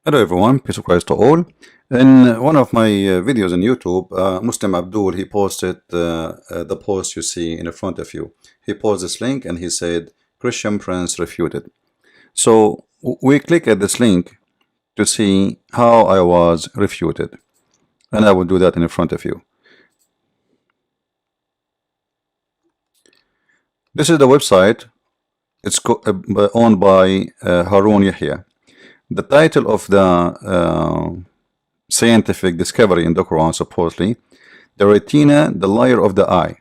Hello everyone, peace of Christ to all. In one of my videos on YouTube, Muslim Abdul, he posted the post you see in front of you. He posted this link and he said, Christian Prince refuted. So we click at this link to see how I was refuted. And I will do that in front of you. This is the website. It's owned by Harun Yahya. The title of the scientific discovery in the Quran, supposedly, the retina, the layer of the eye.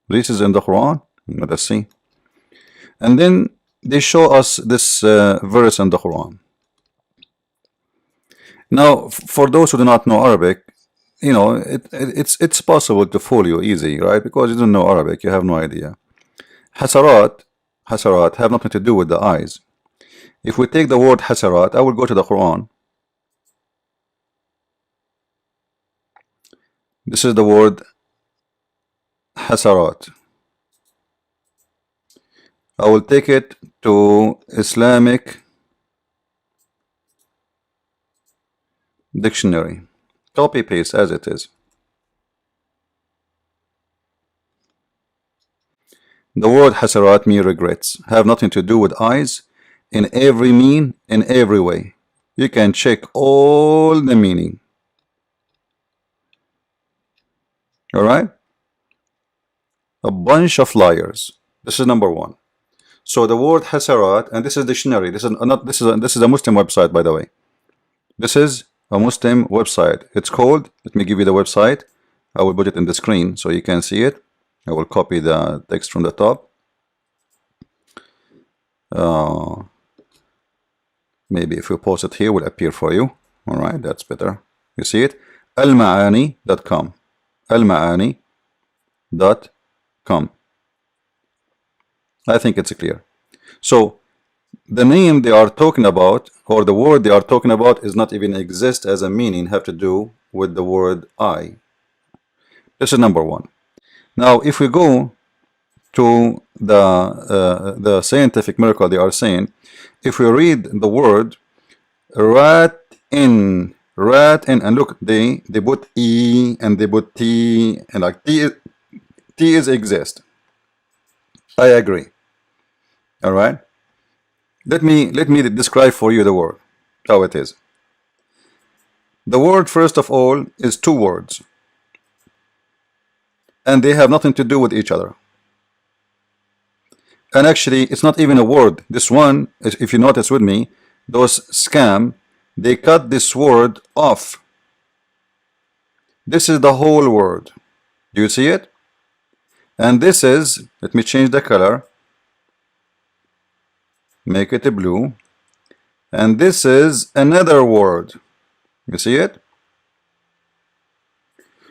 This is in the Quran. Let us see. And then they show us this verse in the Quran. Now, for those who do not know Arabic, you know, it's possible to fool you easy, right? Because you don't know Arabic, you have no idea. Hasarat have nothing to do with the eyes. If we take the word hasarat, I will go to the Quran. This is the word hasarat. I will take it to Islamic dictionary. Copy paste as it is. The word hasarat means regrets. Have nothing to do with eyes. In every mean, in every way. You can check all the meaning. Alright? A bunch of liars. This is number one. So the word hasarat, and this is dictionary. This is a Muslim website, by the way. This is a Muslim website. It's called, let me give you the website. I will put it in the screen so you can see it. I will copy the text from the top. Maybe if you post it here, it will appear for you. Alright, that's better. You see it? almaani.com. almaani.com. I think it's clear. So the name they are talking about, or the word they are talking about, is not even exist as a meaning, have to do with the word eye. This is number one. Now if we go to the scientific miracle they are saying, if we read the word rat in, and look, they put E and they put T, and like T is exist. I agree. All right. Let me describe for you the word, how it is. The word, first of all, is two words, and they have nothing to do with each other. And actually, it's not even a word. This one, if you notice with me, those scam, they cut this word off. This is the whole word. Do you see it? And this is, let me change the color, make it a blue, and this is another word. You see it?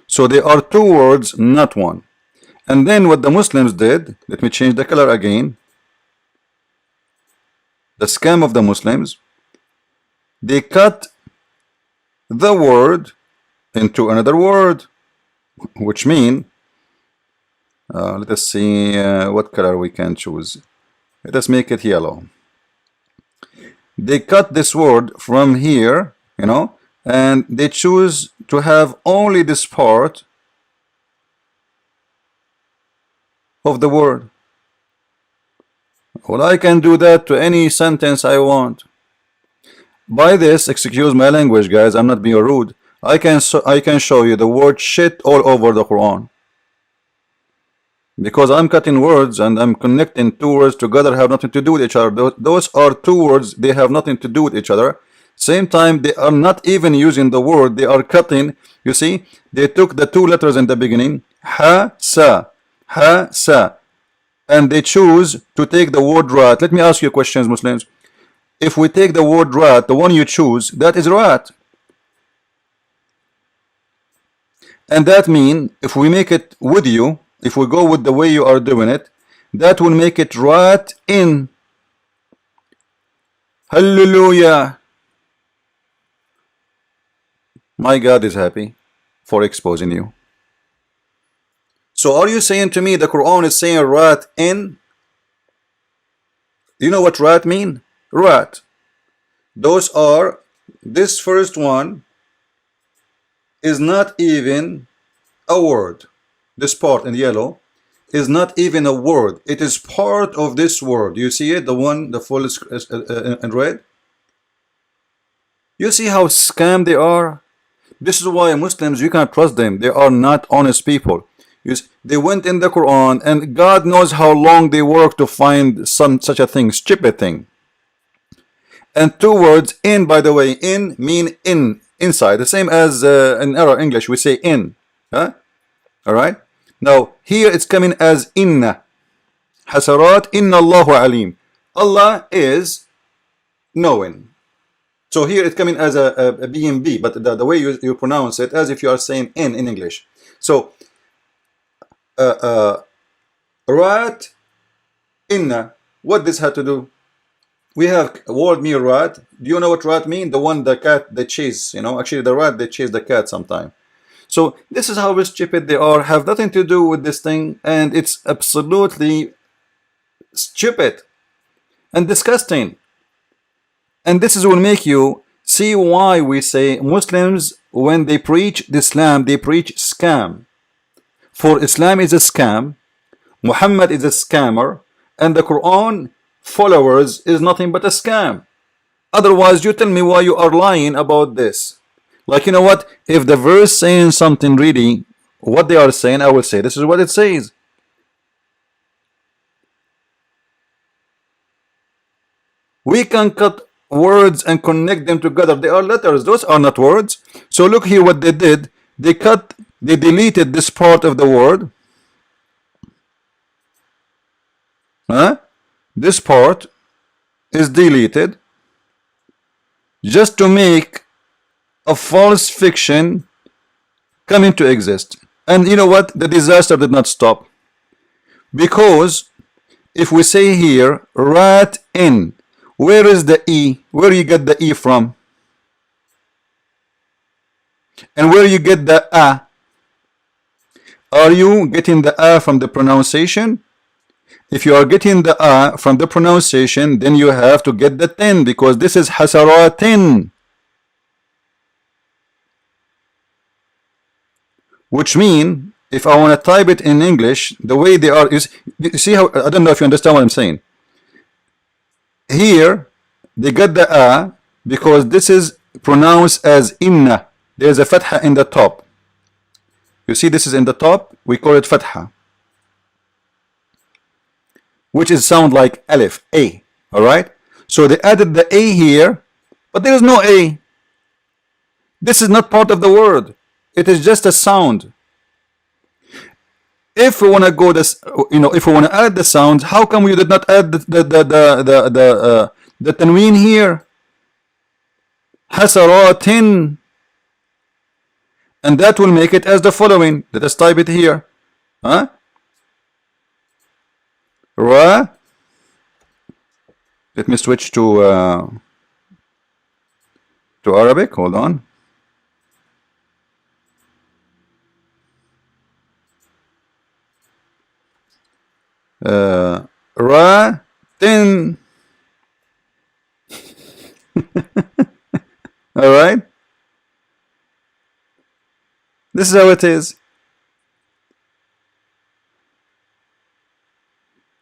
So there are two words, not one. And then what the Muslims did, let me change the color again. The scam of the Muslims, they cut the word into another word, which mean, let us see what color we can choose. Let us make it yellow. They cut this word from here, you know, and they choose to have only this part of the word. Well, I can do that to any sentence I want. By this, excuse my language, guys, I'm not being rude. I can show you the word shit all over the Quran. Because I'm cutting words and I'm connecting two words together, have nothing to do with each other. Those are two words, they have nothing to do with each other. Same time, they are not even using the word, they are cutting. You see, they took the two letters in the beginning, ha, sa, and they choose to take the word rat. Let me ask you questions, Muslims. If we take the word rat, the one you choose, that is rat. And that means, if we make it with you, if we go with the way you are doing it, that will make it rat in. Hallelujah. My God is happy for exposing you. So are you saying to me the Quran is saying rat in? You know what rat mean? Rat. Those are this first one is not even a word. This part in yellow is not even a word. It is part of this word. You see it, the one, the full in red. You see how scam they are. This is why Muslims, you can't trust them. They are not honest people. They went in the Quran, and God knows how long they work to find such a thing, stupid thing. And two words, in, by the way, in mean inside, the same as in our English we say in, huh? All right. Now here it's coming as inna. Hasarat inna Allahu alim. Allah is knowing. So here it's coming as a B, but the way you pronounce it, as if you are saying in English. So rat inna. What this had to do? We have word mean rat. Do you know what rat mean? The one, the cat they chase. You know, actually the rat they chase the cat sometime. So this is how stupid they are. Have nothing to do with this thing, and it's absolutely stupid and disgusting. And this is will make you see why we say Muslims, when they preach Islam, they preach scam. For Islam is a scam, Muhammad is a scammer, and the Quran followers is nothing but a scam. Otherwise, you tell me why you are lying about this. Like, you know what? If the verse saying something really, what they are saying, I will say this is what it says. We can cut words and connect them together. They are letters. Those are not words. So look here what they did. They deleted this part of the word. Huh? This part is deleted just to make a false fiction come into exist. And you know what? The disaster did not stop. Because if we say here, rat in, where is the E? Where you get the E from? And where you get the A? Are you getting the A from the pronunciation? If you are getting the A from the pronunciation, then you have to get the 10, because this is hasaratin. Which mean, if I want to type it in English, the way they are is, you see how, I don't know if you understand what I'm saying. Here, they got the A because this is pronounced as inna. There's a fatha in the top. You see this is in the top, we call it fatha, which is sound like alif, A. Alright? So they added the A here, but there is no A. This is not part of the word. It is just a sound. If we want to go this, you know, if we want to add the sound, how come we did not add the tanween here? Hasaratin. And that will make it as the following. Let us type it here. Huh? Ra. Let me switch to Arabic. Hold on. Ra tin. All right. This is how it is.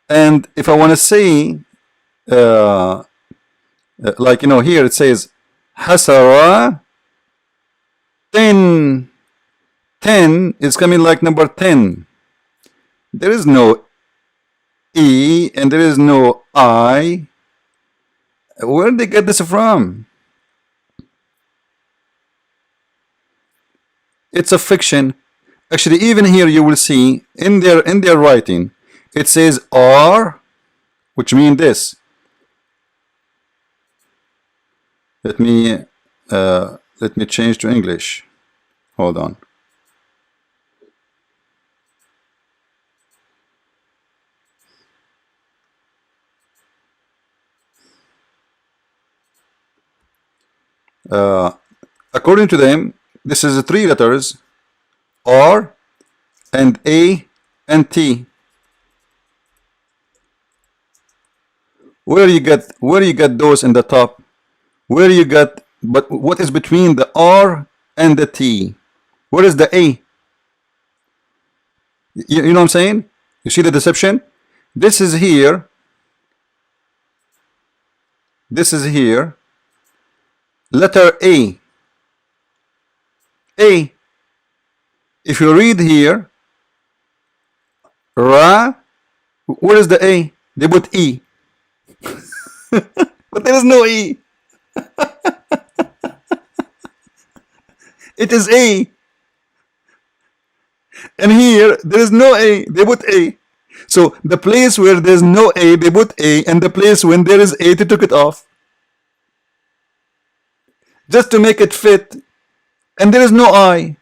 And if I want to say, like, you know, here it says hasara 10. 10 is coming like number 10. There is no E and there is no I. Where did they get this from? It's a fiction. Actually, even here you will see in their writing, it says R, which means this. Let me change to English. Hold on. According to them, this is 3 letters, R and A and T. Where you get those in the top? Where you get but what is between the R and the T? Where is the A? You know what I'm saying? You see the deception? This is here. This is here. Letter A. A. If you read here, Ra, where is the A? They put E. But there is no E. It is A. And here, there is no A. They put A. So the place where there's no A, they put A. And the place when there is A, they took it off. Just to make it fit. And there is no I.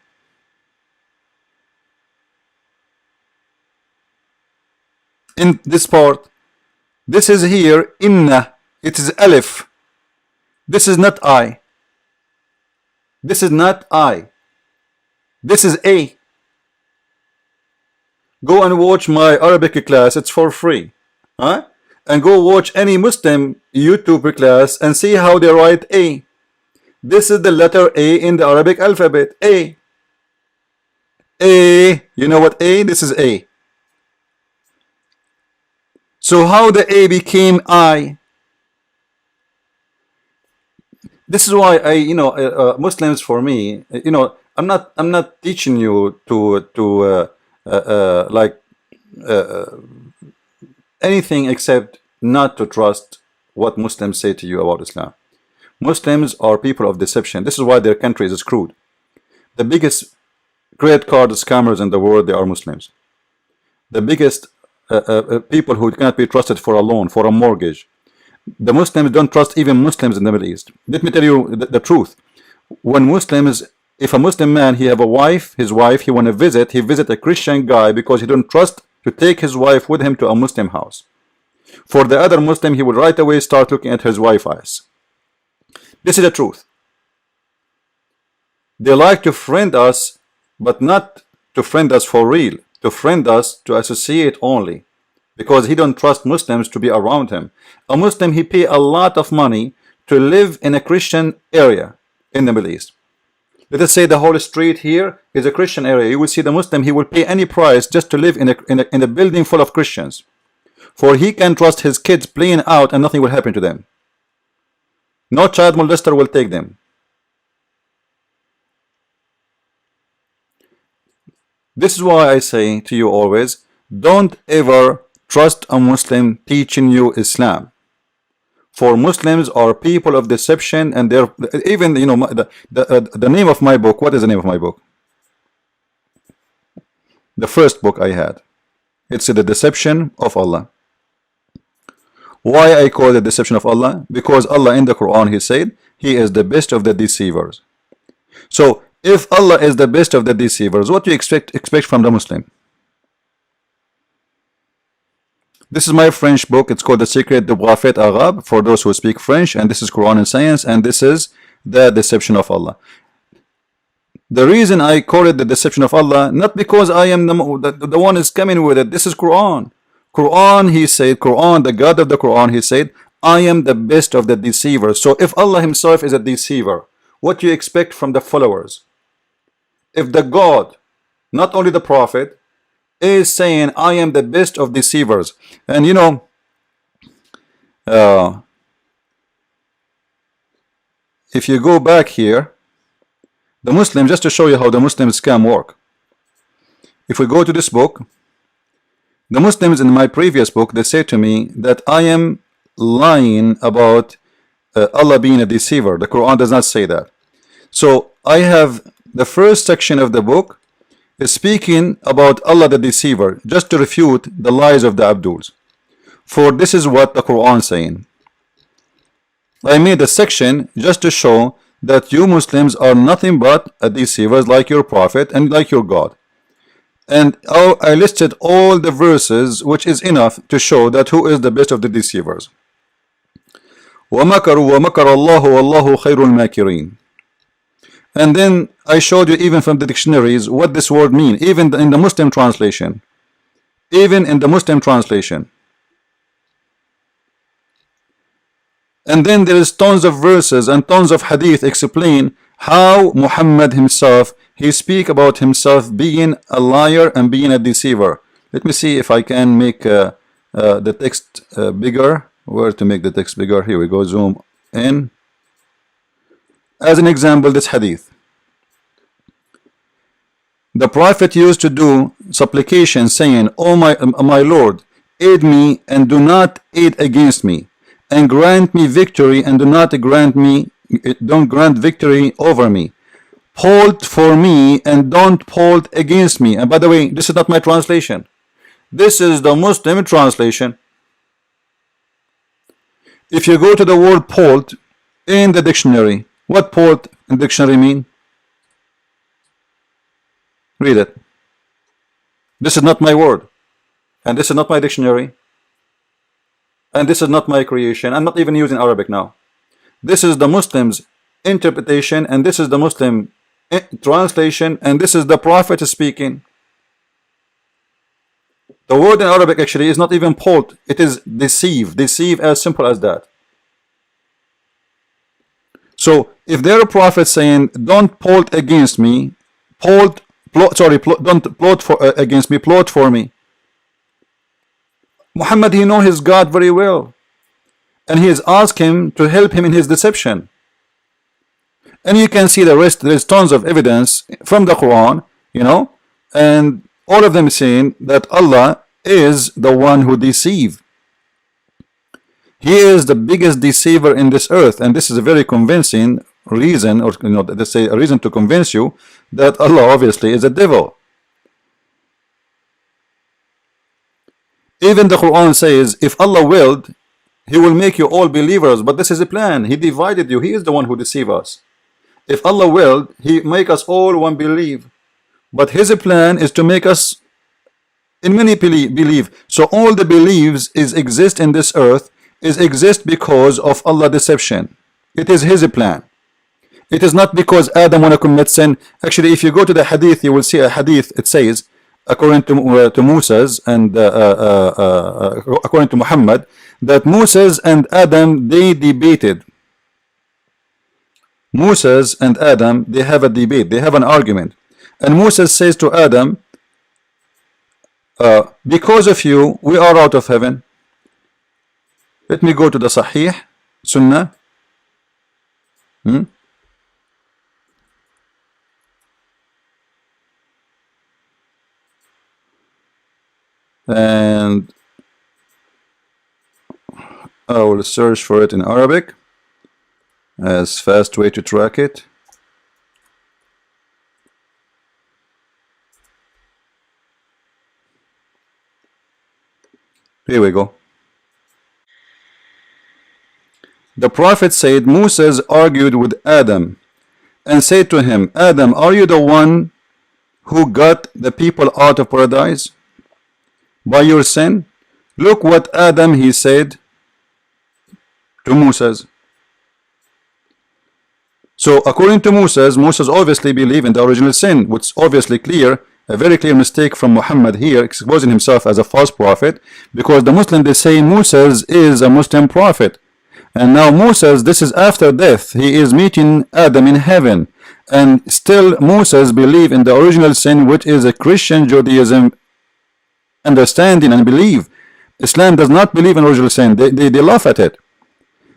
In this part. This is here, inna. It is alif. This is not I. This is not I. This is A. Go and watch my Arabic class. It's for free. Huh? And go watch any Muslim YouTube class and see how they write A. This is the letter A in the Arabic alphabet. A. A. You know what A? This is A. So how the A became I? This is why Muslims, for me, I'm not teaching you to anything except not to trust what Muslims say to you about Islam. Muslims are people of deception. This is why their country is screwed. The biggest credit card scammers in the world, they are Muslims. The biggest people who cannot be trusted for a loan, for a mortgage. The Muslims don't trust even Muslims in the Middle East. Let me tell you the truth. When Muslims, if a Muslim man, he have a wife, his wife, he want to visit, he visit a Christian guy because he don't trust to take his wife with him to a Muslim house. For the other Muslim, he would right away start looking at his wife's eyes. This is the truth. They like to friend us, but not to friend us for real. To friend us, to associate only. Because he don't trust Muslims to be around him. A Muslim, he pay a lot of money to live in a Christian area in the Middle East. Let us say the whole street here is a Christian area. You will see the Muslim, he will pay any price just to live in a building full of Christians. For he can trust his kids playing out and nothing will happen to them. No child molester will take them. This is why I say to you always, don't ever trust a Muslim teaching you Islam. For Muslims are people of deception, and they're even, the name of my book. What is the name of my book? The first book I had. It's The Deception of Allah. Why I call it the deception of Allah? Because Allah in the Quran, He said, He is the best of the deceivers. So, if Allah is the best of the deceivers, what do you expect from the Muslim? This is my French book. It's called The Secret de Prophet Arabe for those who speak French, and this is Quran and Science, and this is The Deception of Allah. The reason I call it The Deception of Allah, not because I am the one is coming with it. This is Quran. Quran, He said, Quran, the God of the Quran, He said, I am the best of the deceivers. So if Allah Himself is a deceiver, what do you expect from the followers? If the God, not only the Prophet, is saying, I am the best of deceivers. And if you go back here, the Muslim, just to show you how the Muslim scam work. If we go to this book, the Muslims in my previous book, they say to me that I am lying about Allah being a deceiver. The Quran does not say that. So I have the first section of the book is speaking about Allah the deceiver, just to refute the lies of the Abduls. For this is what the Quran is saying. I made a section just to show that you Muslims are nothing but deceivers like your Prophet and like your God. And I listed all the verses, which is enough to show that who is the best of the deceivers. وَمَكَرُوا وَمَكَرَ اللَّهُ وَاللَّهُ خَيْرُ الْمَاكِرِينَ. And then I showed you even from the dictionaries what this word means, even in the Muslim translation. Even in the Muslim translation. And then there is tons of verses and tons of hadith explain how Muhammad himself, he speak about himself being a liar and being a deceiver. Let me see if I can make the text bigger. Where to make the text bigger? Here we go, zoom in. As an example, this hadith. The Prophet used to do supplication saying, "Oh my Lord, aid me and do not aid against me, and grant me victory and don't grant victory over me. Hold for me and don't hold against me." And by the way, this is not my translation. This is the Muslim translation. If you go to the word "hold" in the dictionary, what "hold" in the dictionary mean? Read it. This is not my word, and this is not my dictionary, and this is not my creation. I'm not even using Arabic now. This is the Muslim's interpretation, and this is the Muslim translation, and this is the Prophet speaking. The word in Arabic actually is not even "hold," it is deceive. Deceive, as simple as that. So if they're a prophet saying, "Don't plot against me, don't plot against me, plot for me." Muhammad, he knows his God very well, and he has asked him to help him in his deception. And you can see the rest. There's tons of evidence from the Quran, and all of them saying that Allah is the one who deceives. He is the biggest deceiver in this earth, and this is a very convincing reason, or let's say a reason to convince you that Allah obviously is a devil. Even the Quran says, if Allah willed, He will make you all believers, but this is a plan. He divided you. He is the one who deceives us. If Allah willed, He make us all one believe, but His plan is to make us in many believe. So all the beliefs exist in this earth exist because of Allah deception. It is His plan. It is not because Adam want to commit sin. Actually, if you go to the hadith, you will see a hadith. It says, according to Moses and according to Muhammad, that Moses and Adam, they debated. Moses and Adam, they have a debate. They have an argument. And Moses says to Adam, because of you, we are out of heaven. Let me go to the Sahih Sunnah. And I will search for it in Arabic as fast way to track it. Here we go. The Prophet said, Moses argued with Adam and said to him, Adam, are you the one who got the people out of paradise by your sin? Look what Adam, he said to Moses. So according to Moses obviously believed in the original sin, which is obviously clear, a very clear mistake from Muhammad here, exposing himself as a false prophet, because the Muslim, they say Moses is a Muslim prophet. And now Moses, this is after death, he is meeting Adam in heaven, and still Moses believe in the original sin, which is a Christian Judaism understanding and belief. Islam does not believe in original sin. They laugh at it.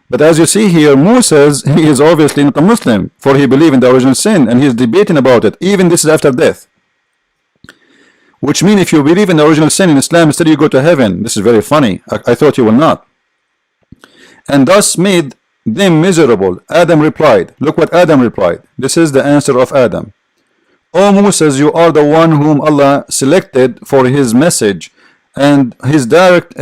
But as you see here, Moses, he is obviously not a Muslim, for he believed in the original sin, and he is debating about it. Even this is after death. Which means if you believe in the original sin in Islam, instead you go to heaven. This is very funny. I thought you will not. And thus made them miserable. Adam replied. Look what Adam replied. This is the answer of Adam. O Moses, you are the one whom Allah selected for his message and his direct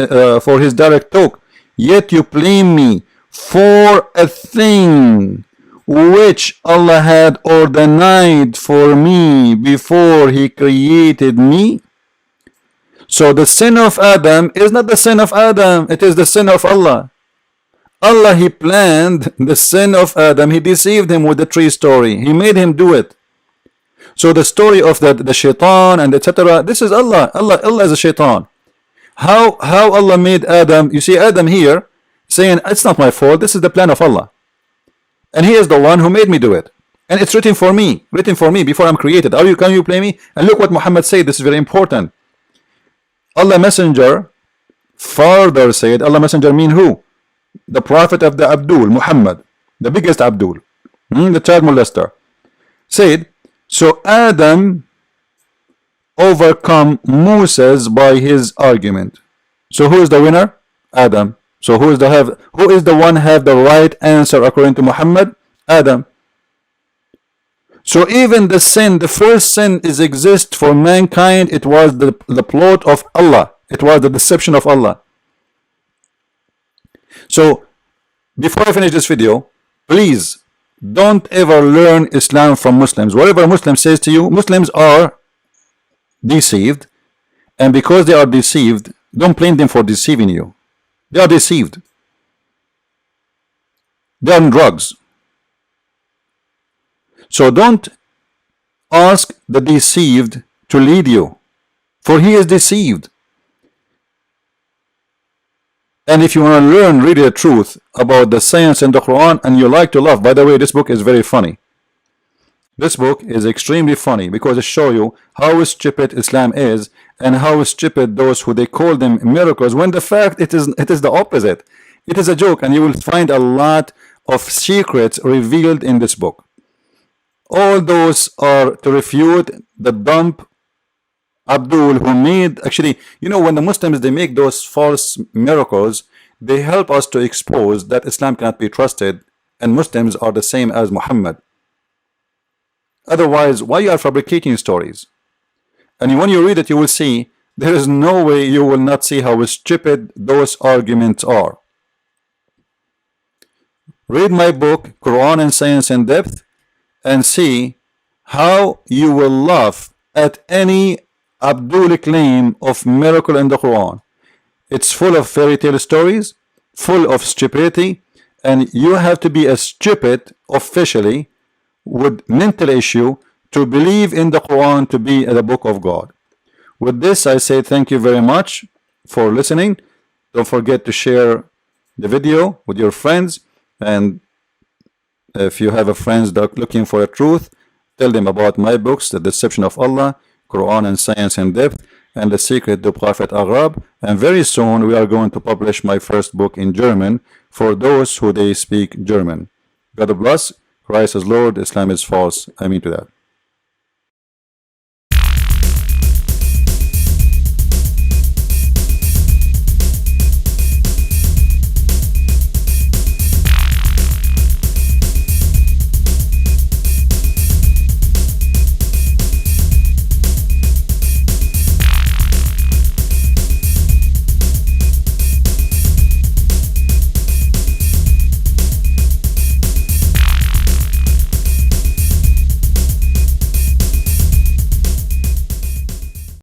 talk. Yet you blame me for a thing which Allah had ordained for me before He created me. So the sin of Adam is not the sin of Adam, it is the sin of Allah. Allah, He planned the sin of Adam. He deceived him with the tree story. He made him do it. So the story of the shaitan and etc., this is Allah. Allah is a shaitan. How Allah made Adam? You see Adam here, saying it's not my fault, this is the plan of Allah, and He is the one who made me do it, and it's written for me before I'm created. Can you blame me? And look what Muhammad said. This is very important. Allah Messenger further said, Allah Messenger mean who? The prophet of the Abdul, Muhammad, the biggest Abdul, the child molester, said, so Adam overcome Moses by his argument. So who is the winner? Adam. So who is the one have the right answer according to Muhammad? Adam. So even the sin, the first sin is exist for mankind, it was the plot of Allah. It was the deception of Allah. So before I finish this video, please don't ever learn Islam from Muslims. Whatever a Muslim says to you, Muslims are deceived, and because they are deceived, don't blame them for deceiving you. They are deceived. They are on drugs. So don't ask the deceived to lead you, for he is deceived. And if you want to learn really the truth about the science and the Quran, and you like to laugh, by the way, this book is very funny. This book is extremely funny because it shows you how stupid Islam is and how stupid those who they call them miracles, when the fact it is the opposite. It is a joke, and you will find a lot of secrets revealed in this book. All those are to refute the dumb Abdul who made, actually, you know, when the Muslims they make those false miracles, they help us to expose that Islam cannot be trusted and Muslims are the same as Muhammad. Otherwise, why you are fabricating stories? And when you read it, you will see there is no way you will not see how stupid those arguments are. Read my book, Quran and Science in Depth, and see how you will laugh at any Abdul claim of miracle in the Quran. It's full of fairy tale stories, full of stupidity, and you have to be a stupid officially with mental issue to believe in the Quran to be the book of God. With this, I say thank you very much for listening. Don't forget to share the video with your friends, and if you have a friends that are looking for a truth, tell them about my books, The Deception of Allah, Quran and Science in Depth, and The Secret to Prophet Aghrab. And very soon we are going to publish my first book in German for those who they speak German. God bless. Christ is Lord, Islam is false. I mean to that.